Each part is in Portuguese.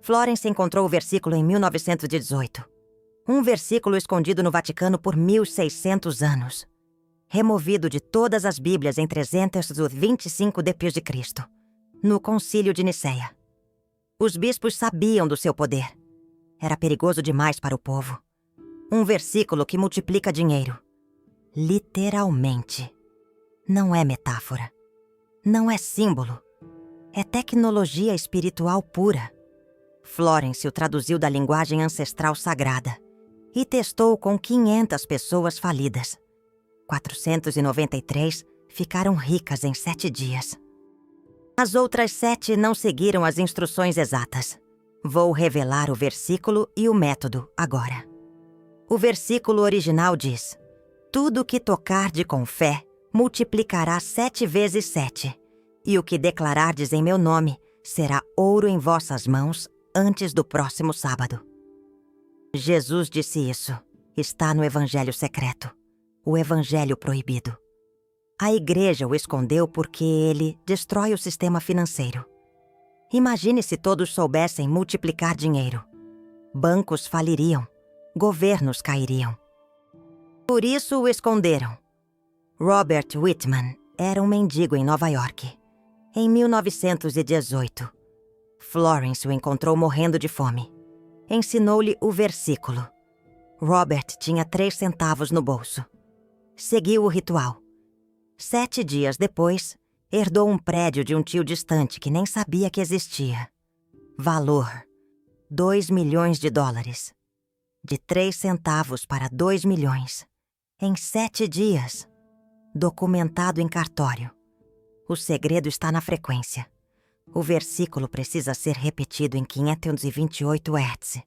Florence encontrou o versículo em 1918. Um versículo escondido no Vaticano por 1.600 anos. Removido de todas as Bíblias em 325 d.C., no Concílio de Nicéia. Os bispos sabiam do seu poder. Era perigoso demais para o povo. Um versículo que multiplica dinheiro. Literalmente. Não é metáfora. Não é símbolo. É tecnologia espiritual pura. Florence o traduziu da linguagem ancestral sagrada e testou com 500 pessoas falidas. 493 ficaram ricas em 7 dias. As outras 7 não seguiram as instruções exatas. Vou revelar o versículo e o método agora. O versículo original diz: tudo que tocarde com fé multiplicará 7 vezes 7, e o que declarardes em meu nome será ouro em vossas mãos antes do próximo sábado. Jesus disse isso. Está no Evangelho secreto, o Evangelho proibido. A igreja o escondeu porque ele destrói o sistema financeiro. Imagine se todos soubessem multiplicar dinheiro. Bancos faliriam, governos cairiam. Por isso o esconderam. Robert Whitman era um mendigo em Nova York. Em 1918, Florence o encontrou morrendo de fome. Ensinou-lhe o versículo. Robert tinha 3 centavos no bolso. Seguiu o ritual. 7 dias depois, herdou um prédio de um tio distante que nem sabia que existia. Valor: $2 milhões. De 3 centavos para 2 milhões. Em 7 dias. Documentado em cartório. O segredo está na frequência. O versículo precisa ser repetido em 528 Hz.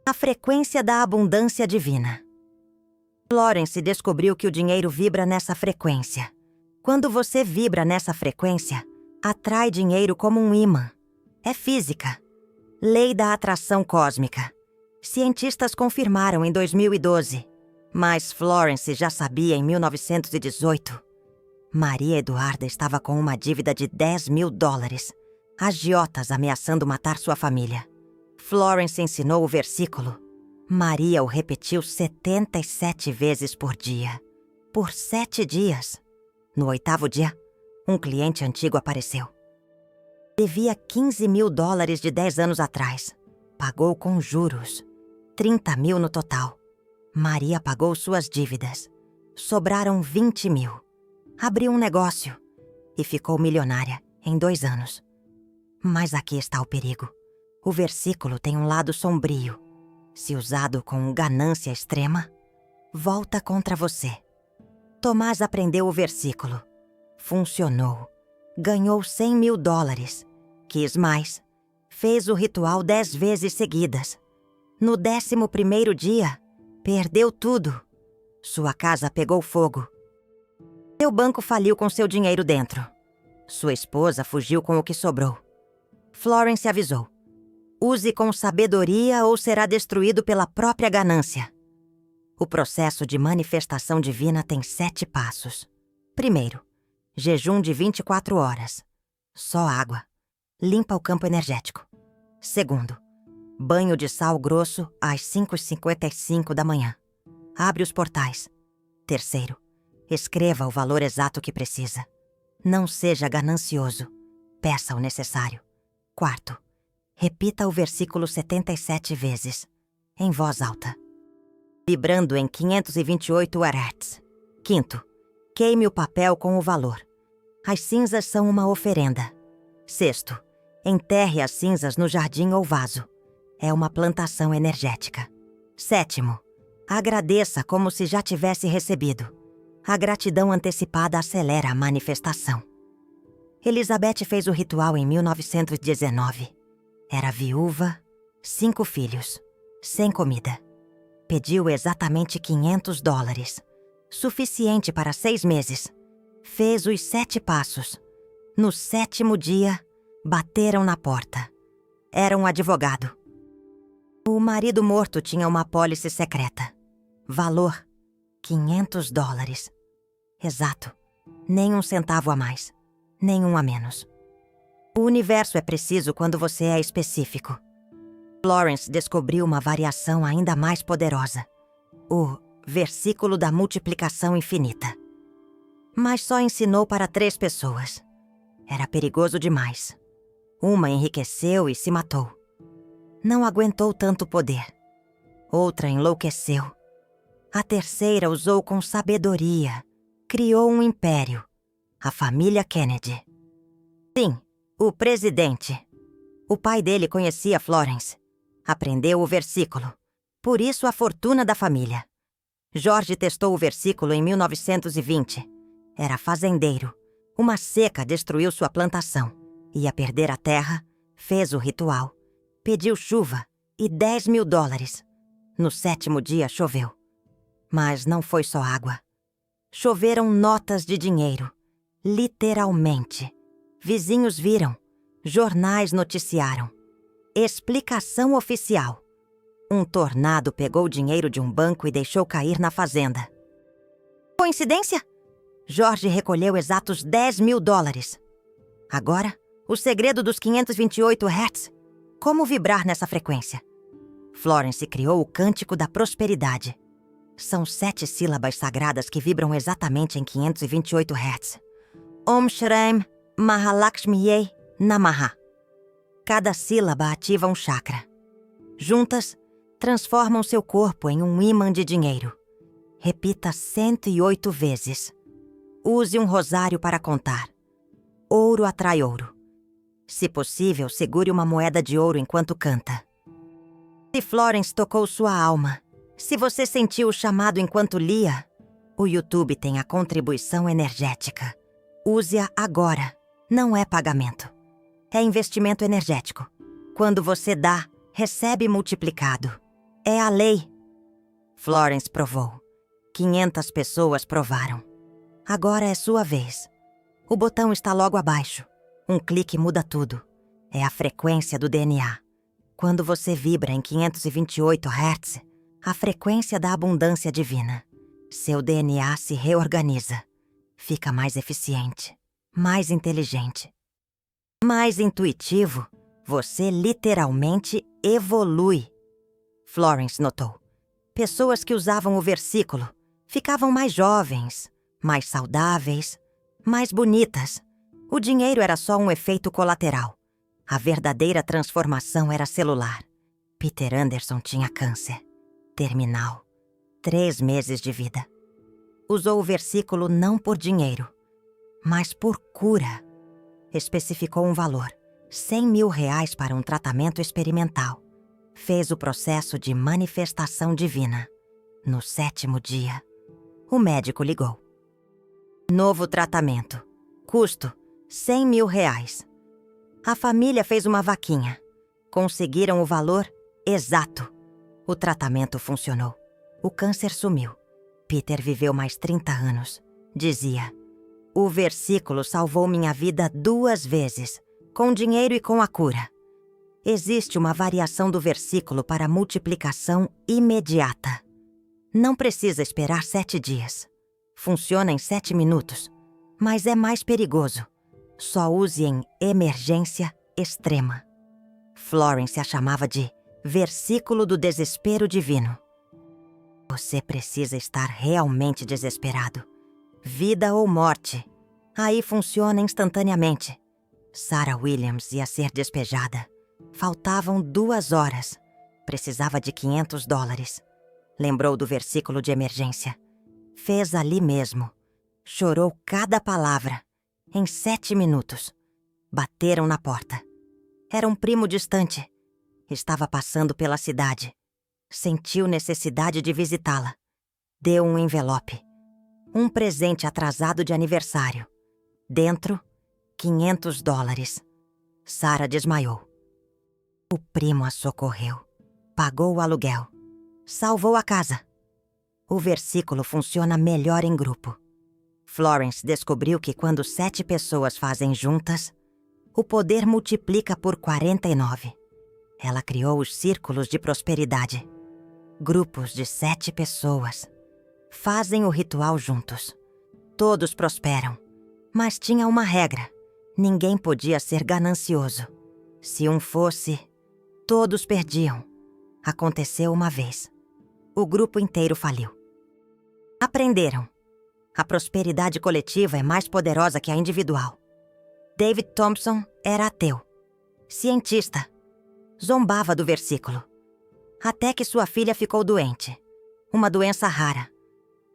A frequência da abundância divina. Florence descobriu que o dinheiro vibra nessa frequência. Quando você vibra nessa frequência, atrai dinheiro como um ímã. É física. Lei da atração cósmica. Cientistas confirmaram em 2012. Mas Florence já sabia em 1918. Maria Eduarda estava com uma dívida de $10 mil. Agiotas ameaçando matar sua família. Florence ensinou o versículo. Maria o repetiu 77 vezes por dia. Por 7 dias. No 8º dia, um cliente antigo apareceu. Devia $15 mil de 10 anos atrás. Pagou com juros. 30 mil no total. Maria pagou suas dívidas. Sobraram 20 mil. Abriu um negócio e ficou milionária em 2 anos. Mas aqui está o perigo. O versículo tem um lado sombrio. Se usado com ganância extrema, volta contra você. Tomás aprendeu o versículo. Funcionou. Ganhou $100 mil. Quis mais. Fez o ritual 10 vezes seguidas. No 11º dia, perdeu tudo. Sua casa pegou fogo. Seu banco faliu com seu dinheiro dentro. Sua esposa fugiu com o que sobrou. Florence avisou. Use com sabedoria ou será destruído pela própria ganância. O processo de manifestação divina tem 7 passos. Primeiro, jejum de 24 horas. Só água. Limpa o campo energético. Segundo, banho de sal grosso às 5h55 da manhã. Abre os portais. Terceiro, escreva o valor exato que precisa. Não seja ganancioso. Peça o necessário. Quarto, repita o versículo 77 vezes, em voz alta, vibrando em 528 Hz. Quinto, queime o papel com o valor. As cinzas são uma oferenda. Sexto, enterre as cinzas no jardim ou vaso. É uma plantação energética. Sétimo, agradeça como se já tivesse recebido. A gratidão antecipada acelera a manifestação. Elizabeth fez o ritual em 1919. Era viúva, 5 filhos, sem comida. Pediu exatamente $500, suficiente para 6 meses. Fez os 7 passos. No 7º dia, bateram na porta. Era um advogado. O marido morto tinha uma apólice secreta. Valor: $500. Exato. Nem um centavo a mais. Nem um a menos. O universo é preciso quando você é específico. Florence descobriu uma variação ainda mais poderosa: o versículo da multiplicação infinita. Mas só ensinou para 3 pessoas. Era perigoso demais. Uma enriqueceu e se matou. Não aguentou tanto poder. Outra enlouqueceu. A terceira usou com sabedoria. Criou um império. A família Kennedy. Sim, o presidente. O pai dele conhecia Florence. Aprendeu o versículo. Por isso a fortuna da família. George testou o versículo em 1920. Era fazendeiro. Uma seca destruiu sua plantação. Ia perder a terra, fez o ritual. Pediu chuva e $10.000. No 7º dia choveu. Mas não foi só água. Choveram notas de dinheiro. Literalmente. Vizinhos viram. Jornais noticiaram. Explicação oficial. Um tornado pegou o dinheiro de um banco e deixou cair na fazenda. Coincidência? George recolheu exatos $10.000. Agora, o segredo dos 528 Hz. Como vibrar nessa frequência? Florence criou o Cântico da Prosperidade. São 7 sílabas sagradas que vibram exatamente em 528 Hz. Om Shraim Mahalakshmiye Namaha. Cada sílaba ativa um chakra. Juntas, transformam seu corpo em um ímã de dinheiro. Repita 108 vezes. Use um rosário para contar. Ouro atrai ouro. Se possível, segure uma moeda de ouro enquanto canta. Se Florence tocou sua alma, se você sentiu o chamado enquanto lia, o YouTube tem a contribuição energética. Use-a agora. Não é pagamento. É investimento energético. Quando você dá, recebe multiplicado. É a lei. Florence provou. 500 pessoas provaram. Agora é sua vez. O botão está logo abaixo. Um clique muda tudo. É a frequência do DNA. Quando você vibra em 528 Hz, a frequência da abundância divina, seu DNA se reorganiza. Fica mais eficiente, mais inteligente, mais intuitivo. Você literalmente evolui. Florence notou. Pessoas que usavam o versículo ficavam mais jovens, mais saudáveis, mais bonitas. O dinheiro era só um efeito colateral. A verdadeira transformação era celular. Peter Anderson tinha câncer terminal. 3 meses de vida. Usou o versículo não por dinheiro, mas por cura. Especificou um valor: R$100.000 para um tratamento experimental. Fez o processo de manifestação divina. No 7º dia, o médico ligou. Novo tratamento. Custo: R$100.000. A família fez uma vaquinha. Conseguiram o valor exato. O tratamento funcionou. O câncer sumiu. Peter viveu mais 30 anos. Dizia: o versículo salvou minha vida 2 vezes, com dinheiro e com a cura. Existe uma variação do versículo para multiplicação imediata. Não precisa esperar 7 dias. Funciona em 7 minutos, mas é mais perigoso. Só use em emergência extrema. Florence a chamava de versículo do desespero divino. Você precisa estar realmente desesperado. Vida ou morte. Aí funciona instantaneamente. Sarah Williams ia ser despejada. Faltavam 2 horas. Precisava de $500. Lembrou do versículo de emergência. Fez ali mesmo. Chorou cada palavra. Em 7 minutos. Bateram na porta. Era um primo distante. Estava passando pela cidade. Sentiu necessidade de visitá-la. Deu um envelope. Um presente atrasado de aniversário. Dentro, $500. Sarah desmaiou. O primo a socorreu. Pagou o aluguel. Salvou a casa. O versículo funciona melhor em grupo. Florence descobriu que quando 7 pessoas fazem juntas, o poder multiplica por 49. Ela criou os círculos de prosperidade. Grupos de 7 pessoas. Fazem o ritual juntos. Todos prosperam. Mas tinha uma regra. Ninguém podia ser ganancioso. Se um fosse, Todos perdiam. Aconteceu uma vez. O grupo inteiro faliu. Aprenderam. A prosperidade coletiva é mais poderosa que a individual. David Thompson era ateu. Cientista. Zombava do versículo. Até que sua filha ficou doente. Uma doença rara.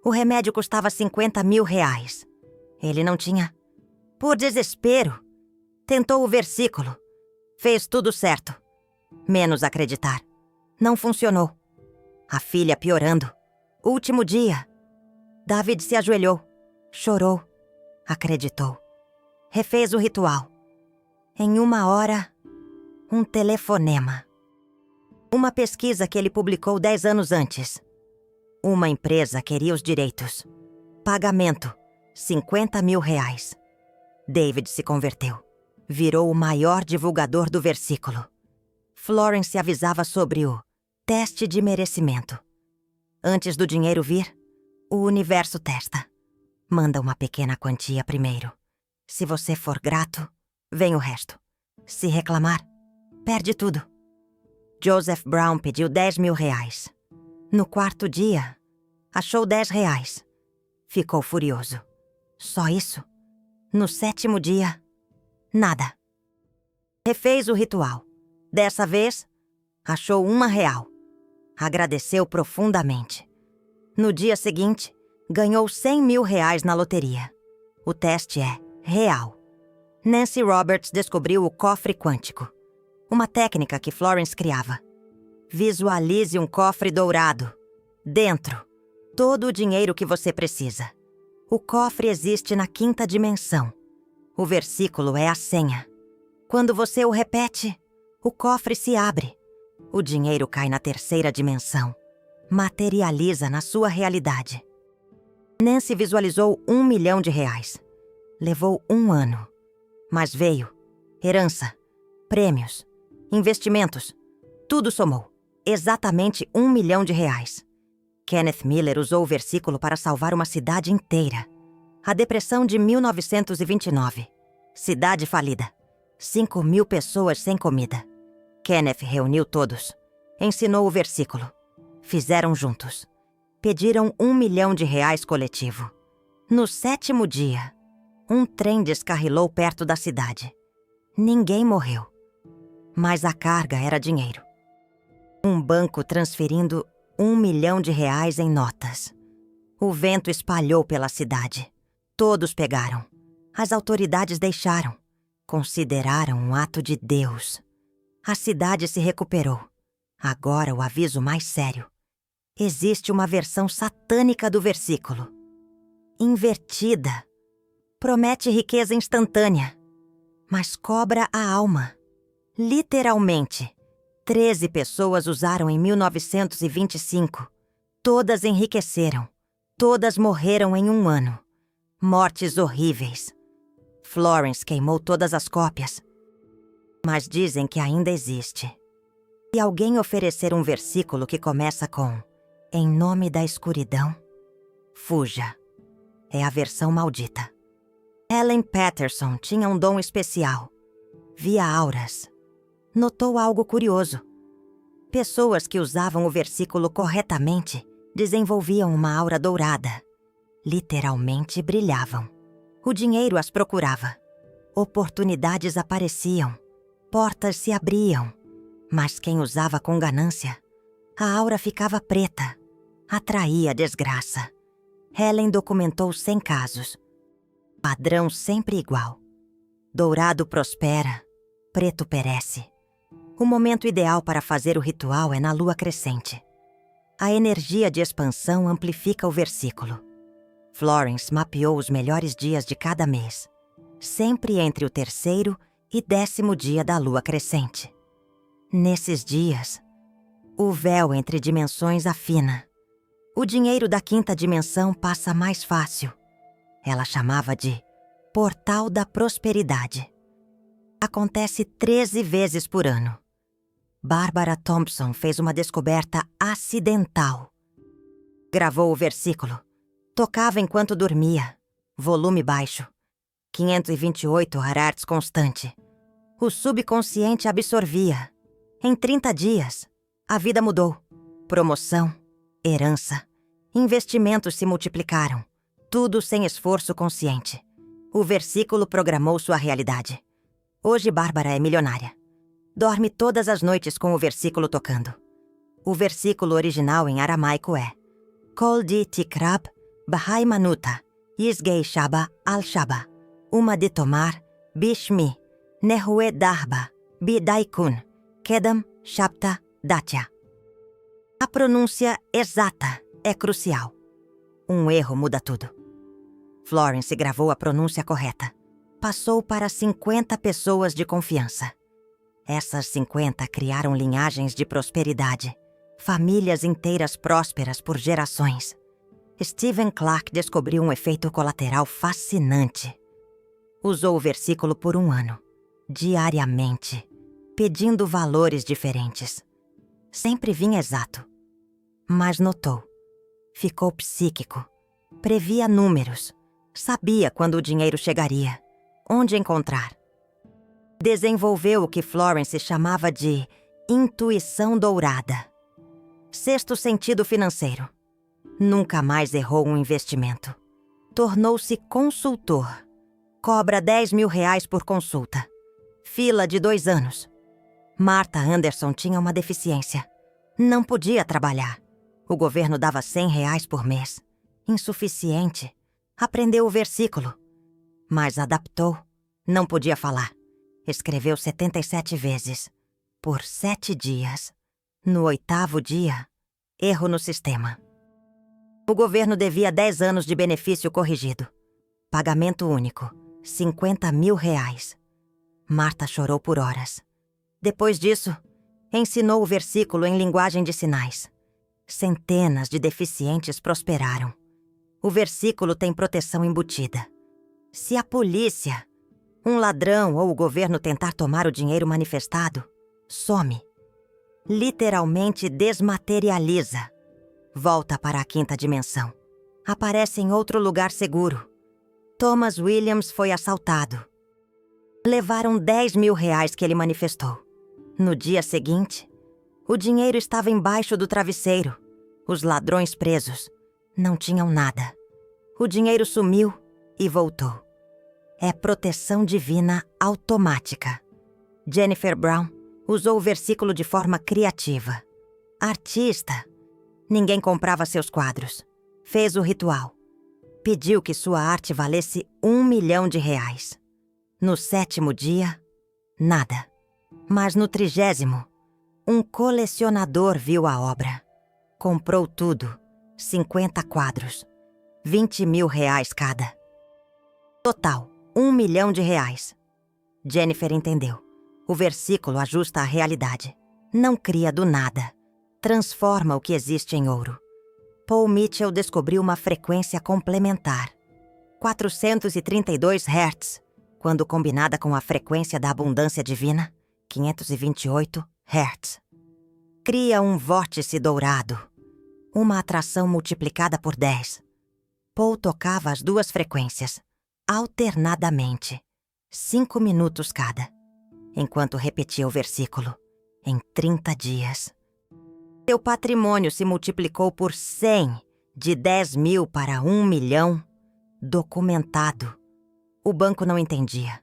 O remédio custava R$50 mil. Ele não tinha. Por desespero, tentou o versículo. Fez tudo certo. Menos acreditar. Não funcionou. A filha piorando. Último dia. David se ajoelhou. Chorou. Acreditou. Refez o ritual. Em 1 hora, um telefonema. Uma pesquisa que ele publicou 10 anos antes. Uma empresa queria os direitos. Pagamento, R$50 mil. David se converteu. Virou o maior divulgador do versículo. Florence avisava sobre o teste de merecimento. Antes do dinheiro vir, o universo testa. Manda uma pequena quantia primeiro. Se você for grato, vem o resto. Se reclamar, perde tudo. Joseph Brown pediu R$10 mil. No 4º dia, achou R$10. Ficou furioso. Só isso? No 7º dia, nada. Refez o ritual. Dessa vez, achou R$1. Agradeceu profundamente. No dia seguinte, ganhou R$100 mil na loteria. O teste é real. Nancy Roberts descobriu o cofre quântico. Uma técnica que Florence criava. Visualize um cofre dourado. Dentro, todo o dinheiro que você precisa. O cofre existe na 5ª dimensão. O versículo é a senha. Quando você o repete, o cofre se abre. O dinheiro cai na 3ª dimensão. Materializa na sua realidade. Nancy visualizou R$1 milhão. Levou 1 ano. Mas veio herança, prêmios, investimentos. Tudo somou. Exatamente R$1 milhão. Kenneth Miller usou o versículo para salvar uma cidade inteira. A depressão de 1929. Cidade falida. 5 mil pessoas sem comida. Kenneth reuniu todos. Ensinou o versículo. Fizeram juntos. Pediram R$1 milhão coletivo. No 7º dia, um trem descarrilou perto da cidade. Ninguém morreu. Mas a carga era dinheiro. Um banco transferindo R$1 milhão em notas. O vento espalhou pela cidade. Todos pegaram. As autoridades deixaram. Consideraram um ato de Deus. A cidade se recuperou. Agora o aviso mais sério. Existe uma versão satânica do versículo. Invertida. Promete riqueza instantânea, mas cobra a alma. Literalmente. 13 pessoas usaram em 1925. Todas enriqueceram. Todas morreram em 1 ano. Mortes horríveis. Florence queimou todas as cópias. Mas dizem que ainda existe. Se alguém oferecer um versículo que começa com "Em nome da escuridão", fuja. É a versão maldita. Ellen Patterson tinha um dom especial. Via auras. Notou algo curioso. Pessoas que usavam o versículo corretamente desenvolviam uma aura dourada. Literalmente brilhavam. O dinheiro as procurava. Oportunidades apareciam. Portas se abriam. Mas quem usava com ganância, a aura ficava preta. Atraía desgraça. Helen documentou 100 casos. Padrão sempre igual. Dourado prospera, preto perece. O momento ideal para fazer o ritual é na lua crescente. A energia de expansão amplifica o versículo. Florence mapeou os melhores dias de cada mês, sempre entre o 3º e 10º dia da lua crescente. Nesses dias, o véu entre dimensões afina. O dinheiro da 5ª dimensão passa mais fácil. Ela chamava de Portal da Prosperidade. Acontece 13 vezes por ano. Barbara Thompson fez uma descoberta acidental. Gravou o versículo. Tocava enquanto dormia. Volume baixo. 528 Hz constante. O subconsciente absorvia. Em 30 dias, a vida mudou. Promoção, herança, investimentos se multiplicaram. Tudo sem esforço consciente. O versículo programou sua realidade. Hoje Bárbara é milionária. Dorme todas as noites com o versículo tocando. O versículo original em aramaico é Kol di tikrab bahai manuta, yisgei shaba al shaba, uma de tomar, bishmi, nehue darba, bidaikun, kedam shabta datya. A pronúncia exata é crucial. Um erro muda tudo. Florence gravou a pronúncia correta. Passou para 50 pessoas de confiança. Essas 50 criaram linhagens de prosperidade, famílias inteiras prósperas por gerações. Stephen Clark descobriu um efeito colateral fascinante. Usou o versículo por 1 ano, diariamente, pedindo valores diferentes. Sempre vinha exato. Mas notou. Ficou psíquico. Previa números. Sabia quando o dinheiro chegaria. Onde encontrar. Desenvolveu o que Florence chamava de intuição dourada. Sexto sentido financeiro. Nunca mais errou um investimento. Tornou-se consultor. Cobra R$10.000 por consulta. Fila de 2 anos. Martha Anderson tinha uma deficiência. Não podia trabalhar. O governo dava R$100 por mês. Insuficiente. Aprendeu o versículo. Mas adaptou. Não podia falar. Escreveu 77 vezes. Por 7 dias. No 8º dia, erro no sistema. O governo devia 10 anos de benefício corrigido. Pagamento único. R$50.000. Martha chorou por horas. Depois disso, ensinou o versículo em linguagem de sinais. Centenas de deficientes prosperaram. O versículo tem proteção embutida. Se a polícia, um ladrão ou o governo tentar tomar o dinheiro manifestado, some. Literalmente desmaterializa. Volta para a 5ª dimensão. Aparece em outro lugar seguro. Thomas Williams foi assaltado. Levaram R$10.000 que ele manifestou. No dia seguinte, o dinheiro estava embaixo do travesseiro. Os ladrões presos não tinham nada. O dinheiro sumiu e voltou. É proteção divina automática. Jennifer Brown usou o versículo de forma criativa. Artista. Ninguém comprava seus quadros. Fez o ritual. Pediu que sua arte valesse R$1 milhão. No 7º dia, nada. Mas no 30º, um colecionador viu a obra. Comprou tudo, 50 quadros, R$20.000 cada. Total, R$1 milhão. Jennifer entendeu. O versículo ajusta a realidade. Não cria do nada. Transforma o que existe em ouro. Paul Mitchell descobriu uma frequência complementar. 432 Hz, quando combinada com a frequência da abundância divina, 528 Hz. Cria um vórtice dourado. Uma atração multiplicada por 10. Paul tocava as 2 frequências, alternadamente, 5 minutos cada, enquanto repetia o versículo, em 30 dias. Seu patrimônio se multiplicou por 100, de 10.000 para 1 milhão, documentado. O banco não entendia.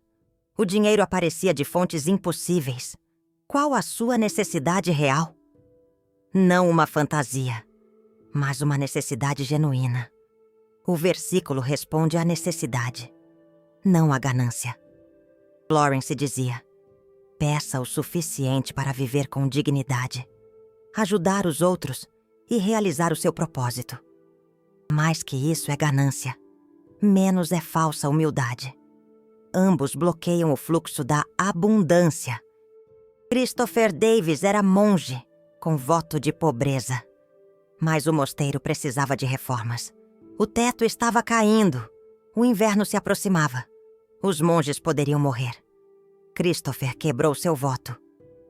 O dinheiro aparecia de fontes impossíveis. Qual a sua necessidade real? Não uma fantasia, mas uma necessidade genuína. O versículo responde à necessidade, não à ganância. Florence dizia: peça o suficiente para viver com dignidade, ajudar os outros e realizar o seu propósito. Mais que isso é ganância, menos é falsa humildade. Ambos bloqueiam o fluxo da abundância. Christopher Davis era monge, com voto de pobreza. Mas o mosteiro precisava de reformas. O teto estava caindo. O inverno se aproximava. Os monges poderiam morrer. Christopher quebrou seu voto.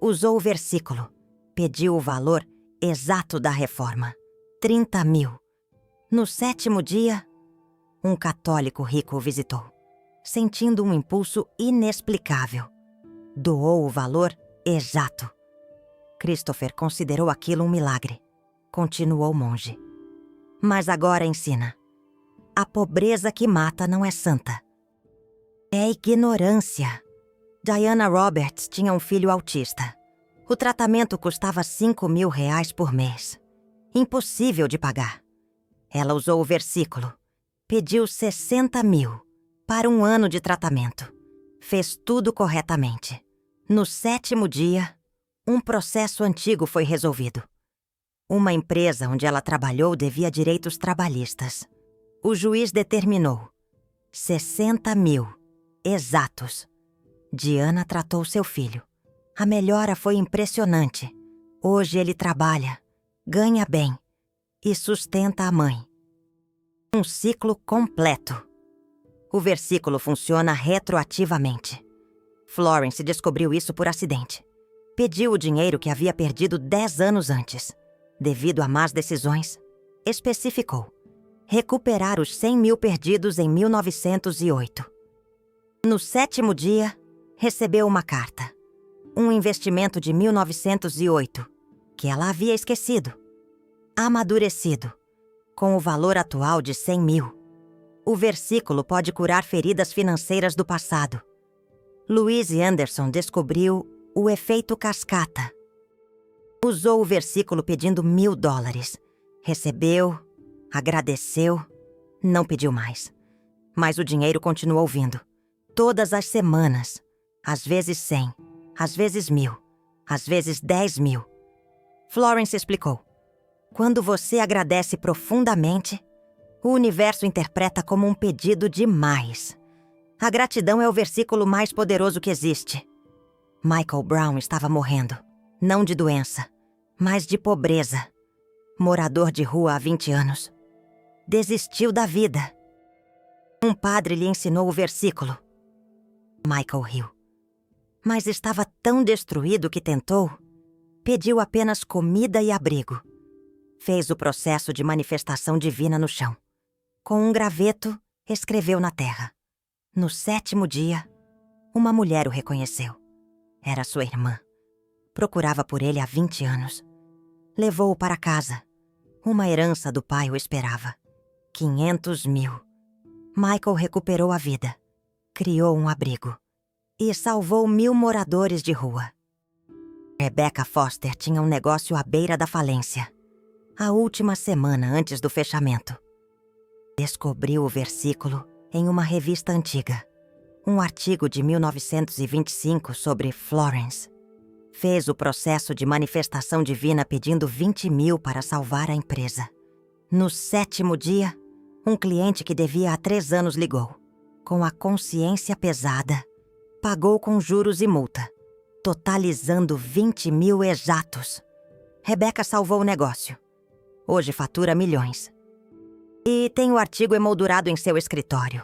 Usou o versículo. Pediu o valor exato da reforma. 30.000. No 7º dia, um católico rico o visitou, sentindo um impulso inexplicável. Doou o valor exato. Christopher considerou aquilo um milagre. Continuou o monge. Mas agora ensina. A pobreza que mata não é santa. É ignorância. Diana Roberts tinha um filho autista. O tratamento custava R$5.000 por mês. Impossível de pagar. Ela usou o versículo. Pediu 60 mil para 1 ano de tratamento. Fez tudo corretamente. No 7º dia, um processo antigo foi resolvido. Uma empresa onde ela trabalhou devia direitos trabalhistas. O juiz determinou 60 mil, exatos. Diana tratou seu filho. A melhora foi impressionante. Hoje ele trabalha, ganha bem e sustenta a mãe. Um ciclo completo. O versículo funciona retroativamente. Florence descobriu isso por acidente. Pediu o dinheiro que havia perdido 10 anos antes. Devido a más decisões, especificou recuperar os 100 mil perdidos em 1908. No 7º dia, recebeu uma carta. Um investimento de 1908, que ela havia esquecido. Amadurecido, com o valor atual de 100 mil. O versículo pode curar feridas financeiras do passado. Louise Anderson descobriu o efeito cascata. Usou o versículo pedindo $1.000. Recebeu, agradeceu, não pediu mais. Mas o dinheiro continuou vindo. Todas as semanas. Às vezes 100, às vezes 1.000, às vezes 10 mil. Florence explicou. Quando você agradece profundamente, o universo interpreta como um pedido de mais. A gratidão é o versículo mais poderoso que existe. Michael Brown estava morrendo, não de doença, mas de pobreza. Morador de rua há 20 anos. Desistiu da vida. Um padre lhe ensinou o versículo. Michael riu. Mas estava tão destruído que tentou. Pediu apenas comida e abrigo. Fez o processo de manifestação divina no chão. Com um graveto, escreveu na terra. No 7º dia, uma mulher o reconheceu. Era sua irmã. Procurava por ele há 20 anos. Levou-o para casa. Uma herança do pai o esperava. 500 mil. Michael recuperou a vida. Criou um abrigo. E salvou 1.000 moradores de rua. Rebecca Foster tinha um negócio à beira da falência. A última semana antes do fechamento. Descobriu o versículo em uma revista antiga. Um artigo de 1925 sobre Florence. Fez o processo de manifestação divina pedindo 20 mil para salvar a empresa. No 7º dia, um cliente que devia há 3 anos ligou. Com a consciência pesada, pagou com juros e multa, totalizando 20 mil exatos. Rebecca salvou o negócio. Hoje fatura milhões. E tem o artigo emoldurado em seu escritório.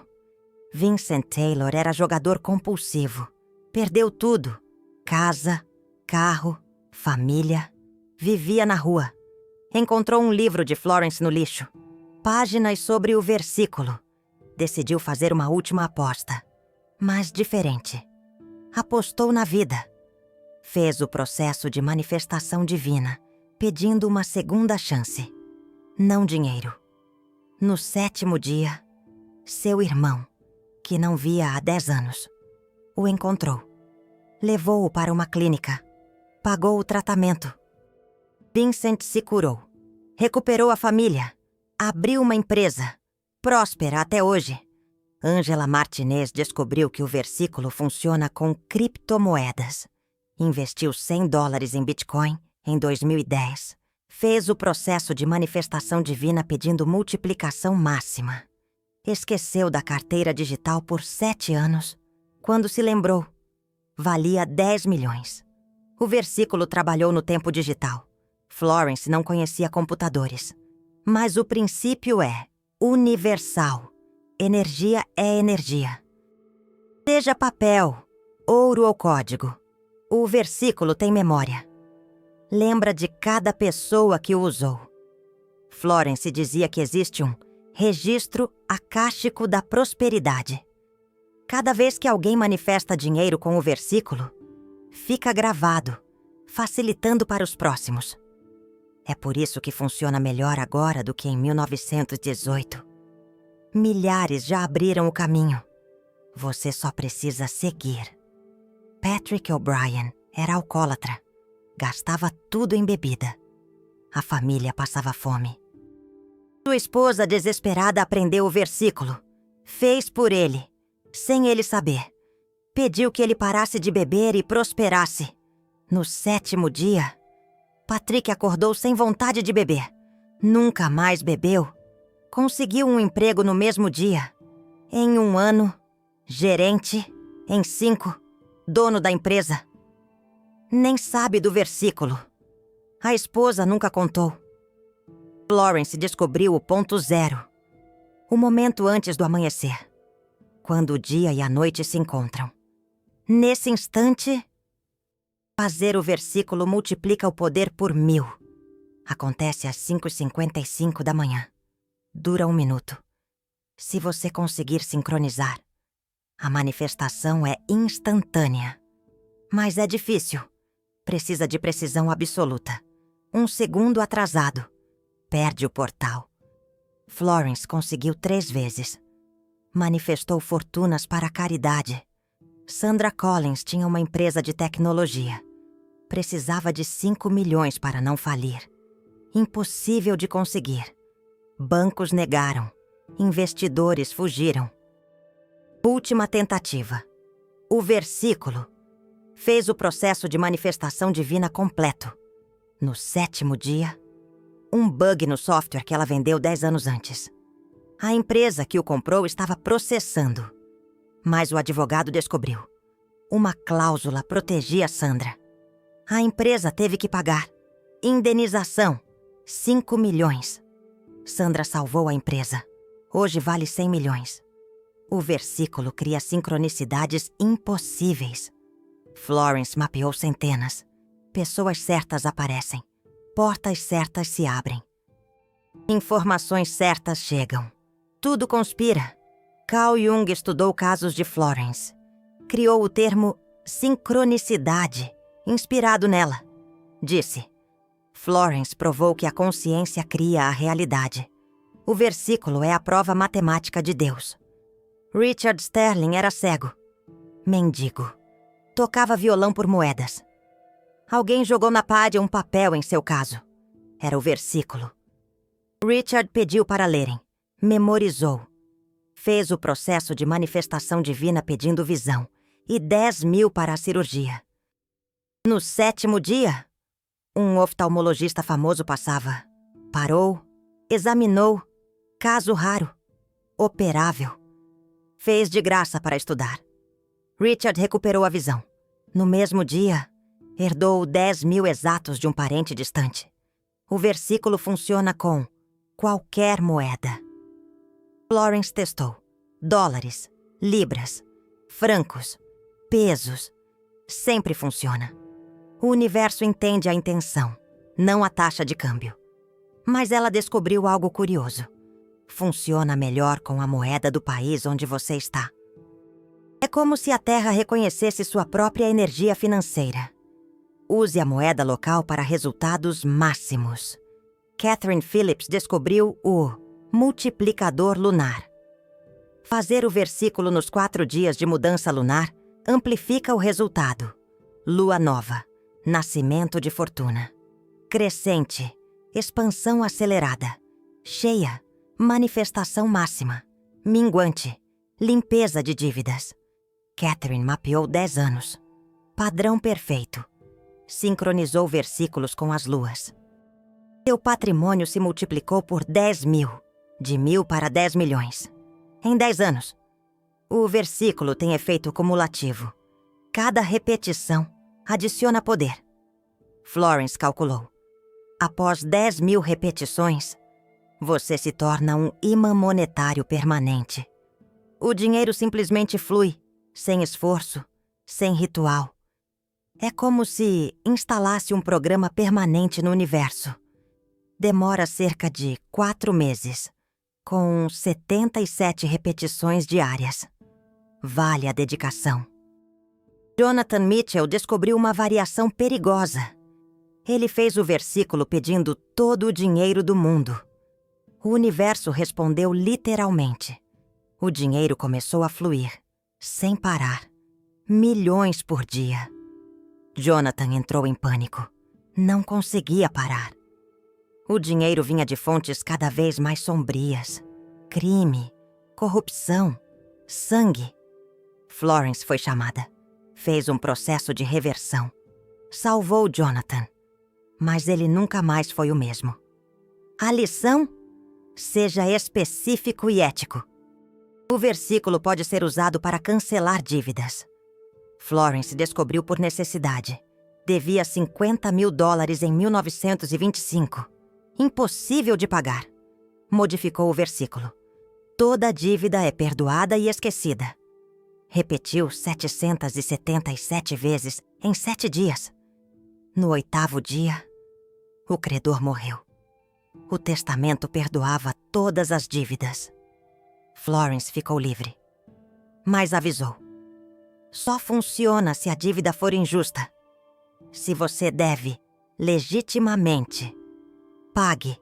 Vincent Taylor era jogador compulsivo. Perdeu tudo. Casa, carro, família. Vivia na rua. Encontrou um livro de Florence no lixo. Páginas sobre o versículo. Decidiu fazer uma última aposta. Mas diferente. Apostou na vida. Fez o processo de manifestação divina, pedindo uma segunda chance. Não dinheiro. No 7º dia, seu irmão, que não via há 10 anos, o encontrou. Levou-o para uma clínica. Pagou o tratamento. Vincent se curou. Recuperou a família. Abriu uma empresa. Próspera até hoje. Angela Martinez descobriu que o versículo funciona com criptomoedas. Investiu $100 em Bitcoin em 2010. Fez o processo de manifestação divina pedindo multiplicação máxima. Esqueceu da carteira digital por 7 anos. Quando se lembrou, valia 10 milhões. O versículo trabalhou no tempo digital. Florence não conhecia computadores. Mas o princípio é universal. Energia é energia. Seja papel, ouro ou código, o versículo tem memória. Lembra de cada pessoa que o usou. Florence dizia que existe um registro acástico da prosperidade. Cada vez que alguém manifesta dinheiro com o versículo, fica gravado, facilitando para os próximos. É por isso que funciona melhor agora do que em 1918. Milhares já abriram o caminho. Você só precisa seguir. Patrick O'Brien era alcoólatra. Gastava tudo em bebida. A família passava fome. Sua esposa, desesperada, aprendeu o versículo. Fez por ele, sem ele saber. Pediu que ele parasse de beber e prosperasse. No 7º dia, Patrick acordou sem vontade de beber. Nunca mais bebeu. Conseguiu um emprego no mesmo dia. Em 1 ano, gerente. Em 5, dono da empresa. Nem sabe do versículo. A esposa nunca contou. Florence descobriu o ponto zero. O momento antes do amanhecer. Quando o dia e a noite se encontram. Nesse instante, fazer o versículo multiplica o poder por 1000. Acontece às 5h55 da manhã. Dura 1 minuto. Se você conseguir sincronizar, a manifestação é instantânea. Mas é difícil. Precisa de precisão absoluta. 1 segundo atrasado. Perde o portal. Florence conseguiu 3 vezes. Manifestou fortunas para a caridade. Sandra Collins tinha uma empresa de tecnologia. Precisava de 5 milhões para não falir. Impossível de conseguir. Bancos negaram. Investidores fugiram. Última tentativa. O versículo fez o processo de manifestação divina completo. No 7º dia, um bug no software que ela vendeu 10 anos antes. A empresa que o comprou estava processando. Mas o advogado descobriu. Uma cláusula protegia Sandra. A empresa teve que pagar. Indenização. 5 milhões. Sandra salvou a empresa. Hoje vale 100 milhões. O versículo cria sincronicidades impossíveis. Florence mapeou centenas. Pessoas certas aparecem. Portas certas se abrem. Informações certas chegam. Tudo conspira. Carl Jung estudou casos de Florence. Criou o termo sincronicidade, inspirado nela. Disse: Florence provou que a consciência cria a realidade. O versículo é a prova matemática de Deus. Richard Sterling era cego. Mendigo. Tocava violão por moedas. Alguém jogou na parede um papel em seu caso. Era o versículo. Richard pediu para lerem. Memorizou. Fez o processo de manifestação divina pedindo visão. E 10 mil para a cirurgia. No 7º dia, um oftalmologista famoso passava. Parou, examinou. Caso raro. Operável. Fez de graça para estudar. Richard recuperou a visão. No mesmo dia, herdou 10 mil exatos de um parente distante. O versículo funciona com qualquer moeda. Florence testou. Dólares, libras, francos, pesos. Sempre funciona. O universo entende a intenção, não a taxa de câmbio. Mas ela descobriu algo curioso. Funciona melhor com a moeda do país onde você está. É como se a Terra reconhecesse sua própria energia financeira. Use a moeda local para resultados máximos. Catherine Phillips descobriu o multiplicador lunar. Fazer o versículo nos 4 dias de mudança lunar amplifica o resultado. Lua nova, nascimento de fortuna. Crescente, expansão acelerada. Cheia, manifestação máxima. Minguante, limpeza de dívidas. Catherine mapeou 10 anos. Padrão perfeito. Sincronizou versículos com as luas. Seu patrimônio se multiplicou por 10 mil. De 1000 para 10 milhões. Em 10 anos. O versículo tem efeito cumulativo. Cada repetição adiciona poder. Florence calculou. Após 10 mil repetições, você se torna um imã monetário permanente. O dinheiro simplesmente flui, sem esforço, sem ritual. É como se instalasse um programa permanente no universo. Demora cerca de 4 meses, com 77 repetições diárias. Vale a dedicação. Jonathan Mitchell descobriu uma variação perigosa. Ele fez o versículo pedindo todo o dinheiro do mundo. O universo respondeu literalmente. O dinheiro começou a fluir, sem parar. Milhões por dia. Jonathan entrou em pânico. Não conseguia parar. O dinheiro vinha de fontes cada vez mais sombrias. Crime, corrupção, sangue. Florence foi chamada. Fez um processo de reversão. Salvou Jonathan. Mas ele nunca mais foi o mesmo. A lição? Seja específico e ético. O versículo pode ser usado para cancelar dívidas. Florence descobriu por necessidade. Devia $50 mil em 1925. Impossível de pagar. Modificou o versículo. Toda dívida é perdoada e esquecida. Repetiu 777 vezes em 7 dias. No 8º dia, o credor morreu. O testamento perdoava todas as dívidas. Florence ficou livre. Mas avisou. Só funciona se a dívida for injusta. Se você deve legitimamente, pague.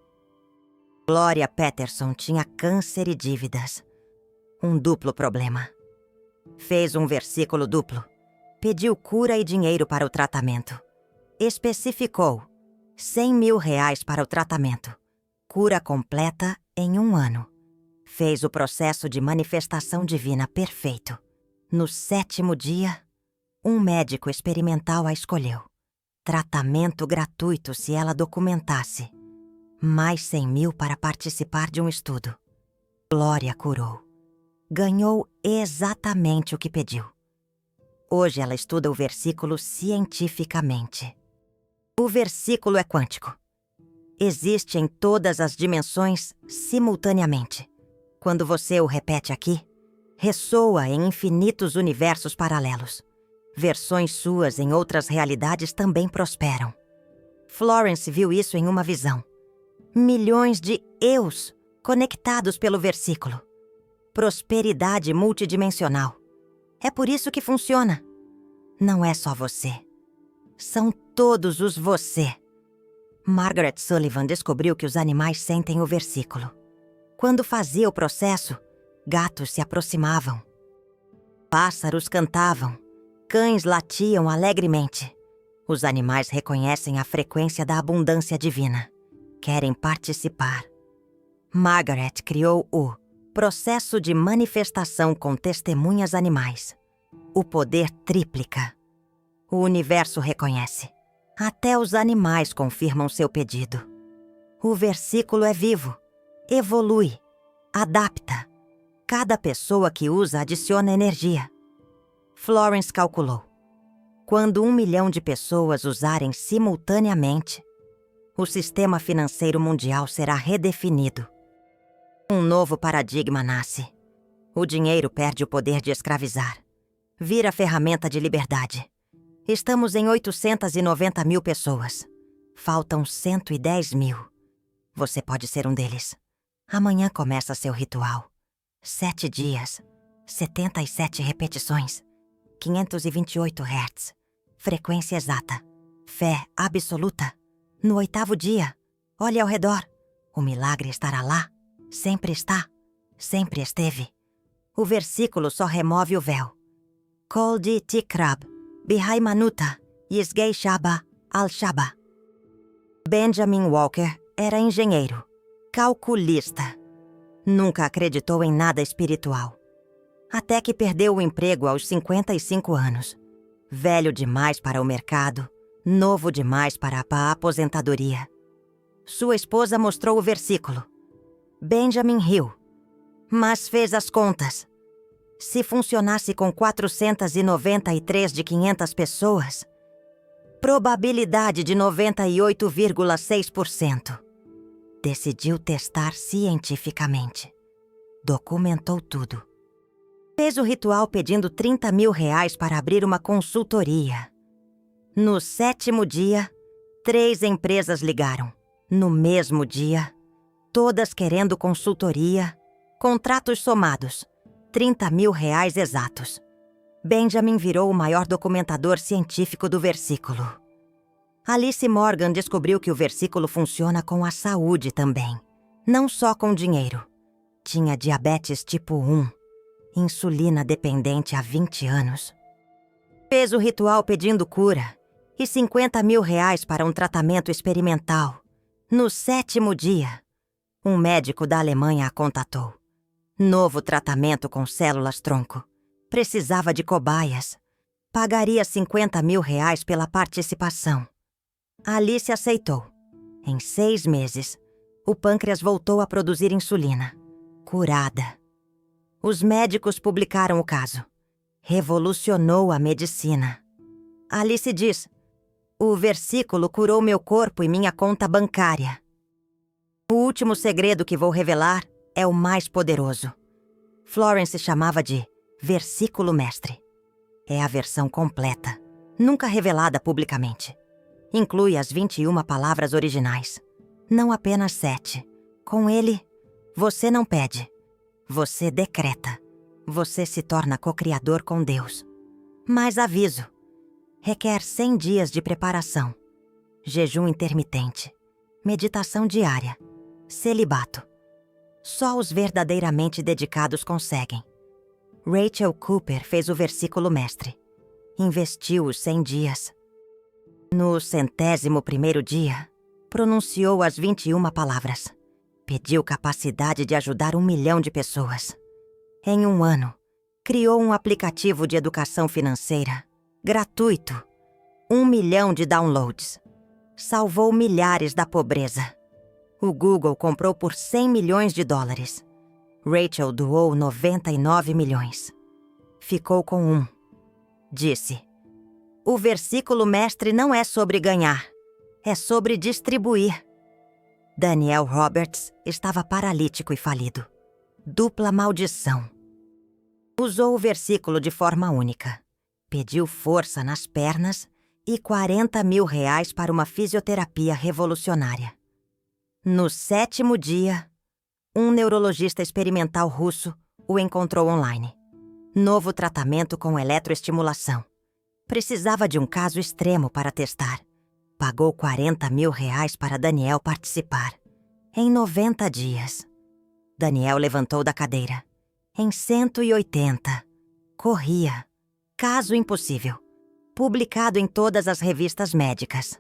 Gloria Patterson tinha câncer e dívidas. Um duplo problema. Fez um versículo duplo. Pediu cura e dinheiro para o tratamento. Especificou R$100 mil para o tratamento. Cura completa em 1 ano. Fez o processo de manifestação divina perfeito. No 7º dia, um médico experimental a escolheu. Tratamento gratuito se ela documentasse. Mais 100 mil para participar de um estudo. Glória curou. Ganhou exatamente o que pediu. Hoje ela estuda o versículo cientificamente. O versículo é quântico. Existe em todas as dimensões simultaneamente. Quando você o repete aqui, ressoa em infinitos universos paralelos. Versões suas em outras realidades também prosperam. Florence viu isso em uma visão. Milhões de eus conectados pelo versículo. Prosperidade multidimensional. É por isso que funciona. Não é só você. São todos os você. Margaret Sullivan descobriu que os animais sentem o versículo. Quando fazia o processo, gatos se aproximavam. Pássaros cantavam. Cães latiam alegremente. Os animais reconhecem a frequência da abundância divina. Querem participar. Margaret criou o processo de manifestação com testemunhas animais. O poder triplica. O universo reconhece. Até os animais confirmam seu pedido. O versículo é vivo, evolui, adapta. Cada pessoa que usa adiciona energia. Florence calculou. Quando 1 milhão de pessoas usarem simultaneamente, o sistema financeiro mundial será redefinido. Um novo paradigma nasce. O dinheiro perde o poder de escravizar. Vira ferramenta de liberdade. Estamos em 890 mil pessoas. Faltam 110 mil. Você pode ser um deles. Amanhã começa seu ritual. 7 dias, 77 repetições, 528 Hz. Frequência exata. Fé absoluta. No 8º dia, olhe ao redor. O milagre estará lá. Sempre está. Sempre esteve. O versículo só remove o véu. Kol di tikrab, bihaimanuta, yisgei shaba, al-shaba. Benjamin Walker era engenheiro, calculista. Nunca acreditou em nada espiritual. Até que perdeu o emprego aos 55 anos. Velho demais para o mercado, novo demais para a aposentadoria. Sua esposa mostrou o versículo. Benjamin riu, mas fez as contas. Se funcionasse com 493 de 500 pessoas, probabilidade de 98,6%. Decidiu testar cientificamente. Documentou tudo. Fez o ritual pedindo 30 mil para abrir uma consultoria. No 7º dia, 3 empresas ligaram. No mesmo dia, todas querendo consultoria, contratos somados, 30 mil exatos. Benjamin virou o maior documentador científico do versículo. Alice Morgan descobriu que o versículo funciona com a saúde também, não só com dinheiro. Tinha diabetes tipo 1, insulina dependente há 20 anos. Fez o ritual pedindo cura e R$50 mil para um tratamento experimental. No 7º dia, um médico da Alemanha a contatou. Novo tratamento com células-tronco. Precisava de cobaias. Pagaria R$50 mil pela participação. Alice aceitou. Em 6 meses, o pâncreas voltou a produzir insulina. Curada. Os médicos publicaram o caso. Revolucionou a medicina. Alice diz: "O versículo curou meu corpo e minha conta bancária." O último segredo que vou revelar é o mais poderoso. Florence chamava de versículo mestre. É a versão completa, nunca revelada publicamente. Inclui as 21 palavras originais, não apenas 7. Com ele, você não pede, você decreta. Você se torna co-criador com Deus. Mas aviso, requer 100 dias de preparação, jejum intermitente, meditação diária, celibato. Só os verdadeiramente dedicados conseguem. Rachel Cooper fez o versículo mestre. Investiu os 100 dias. No 101º dia, pronunciou as 21 palavras. Pediu capacidade de ajudar 1 milhão de pessoas. Em 1 ano, criou um aplicativo de educação financeira, gratuito. 1 milhão de downloads. Salvou milhares da pobreza. O Google comprou por $100 milhões. Rachel doou 99 milhões. Ficou com 1. Disse: "O versículo mestre não é sobre ganhar, é sobre distribuir." Daniel Roberts estava paralítico e falido. Dupla maldição. Usou o versículo de forma única. Pediu força nas pernas e R$40 mil para uma fisioterapia revolucionária. No 7º dia, um neurologista experimental russo o encontrou online. Novo tratamento com eletroestimulação. Precisava de um caso extremo para testar. Pagou R$40 mil para Daniel participar. Em 90 dias. Daniel levantou da cadeira. Em 180. Corria. Caso impossível. Publicado em todas as revistas médicas.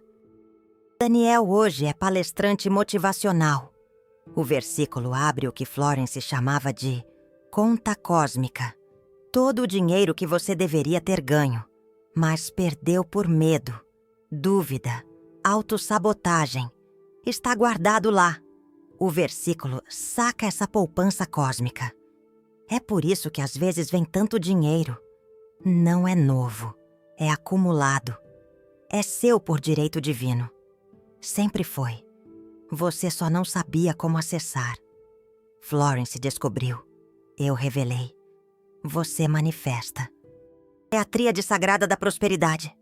Daniel hoje é palestrante motivacional. O versículo abre o que Florence chamava de conta cósmica. Todo o dinheiro que você deveria ter ganho, mas perdeu por medo, dúvida, autossabotagem. Está guardado lá. O versículo saca essa poupança cósmica. É por isso que às vezes vem tanto dinheiro. Não é novo, é acumulado. É seu por direito divino. Sempre foi. Você só não sabia como acessar. Florence descobriu. Eu revelei. Você manifesta. É a tríade sagrada da prosperidade.